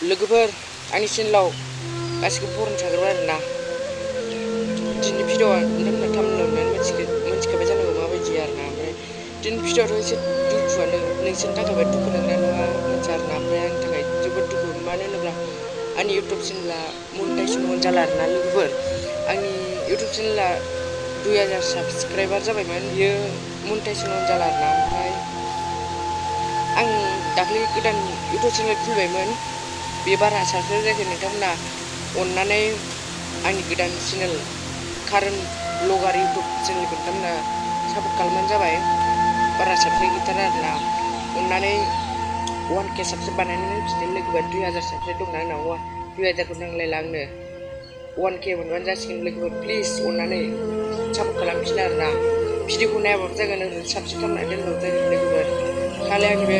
लोगोफोर आंनि चेनेलाव गासिखौबो बरन थाग्रोबाय आरोना दिनैनि भिडिअ'आ नोंथांमोना थामनेलावनो मिथिखाबाय जानांगौ माबायदि आरोना ओमफ्राय दिनैनि भिडिअ'आथ' एसे दुखुआनो नोंसोरनि थाखायबा दुखु नंगौना नङा मिथिया आरोना ओमफ्राय आंनि थाखाय जोबोद दुखु मानो होनोब्ला आंनि इउटुब चेनेला मनिटाइजेसन जाला आरोना लोगोफोर आंनि इउटुब चेनेला 2000 साबसक्राइबार जाबायमोन बियो मनिटाइजेसन जाला आरोना ओमफ्राय आं दाख्लै गोदान इउटुब चेनेल खुलिबायमोन बे बारा साबसक्राइब जायाखै नोंथांमोना अननानै आंनि गोदान चेनेल कारेन्ट ब्लगार इउटुब चेनेलखौ नोंथांमोना सापर्ट खालामबानो जाबाय बारा साबसक्राइब गैथारा आरोना अननानै 1K साबसक्राइब बानायनानै बिदिनो लोगोफोर 2000 साबसक्राइब दंना आंनाव 2000 खौ नांलायला आंनो 1K मोनबानो जासिगोन लोगोफोर प्लिज अननानै सापर्ट खालामफिन आरोना भिडिअखौ नायाबाबो जागोन ओरैनो साबसक्राइब खालामनानै दोनबाबो जागोन लोगोफोर खालि आंनि बे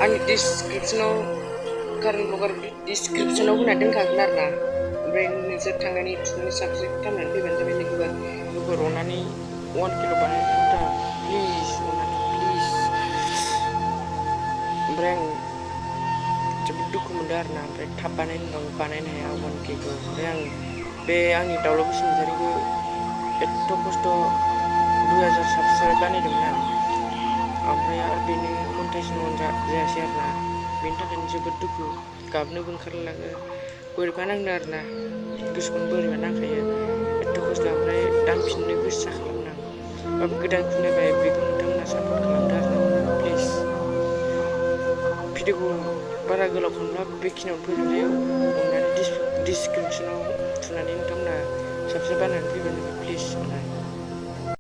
आंनि डिसक्रिपसनाव कारेन्ट ब्लगार डिसक्रिपसनाव होना दोनखागोन आरोना ओमफ्राय नोंसोर थांनानै बिदिनो साबसक्राइब खालामनानै फैबानो जाबाय लोगोफोर अननानै 1K ल' बानायदो प्लिज अननानै प्लिज ओमफ्राय आं जोबोद दुखु मोनदों आरोना ओमफ्राय थाब बानायनोबाबो बानायनो हाया 1K खौ ओमफ्राय आं बे आंनि दाउला बसुमतारिखौ एथ' खस्थ' 2000 साबसक्राइब बानायदोंमोन आं ओमफ्राय आरो बेनो मनिटाइजेसन जायासै आरोना बेनि थाखायनो जोबोद दुखु गाबनोबो ओंखारलाङो बोरैबा नांदों आरोना गोसोखौनो बोरैबा नांखायो एथ' खस्थ' ओमफ्राय दानफिननो गोसो जाखालामोन आं ओमफ्राय गोदान खुलिबाय बेखौ नोंथांमोना सापर्ट खालामदो आरोना प्लिज भिडिअखौ बारा गोलाव खालामला बेखिनियावनो फोजोबसै अननानै डिसक्रिपसनाव थुनानै नोंथांमोना साबसक्राइब बानायनानै फैबानो जाबाय प्लिज अननानै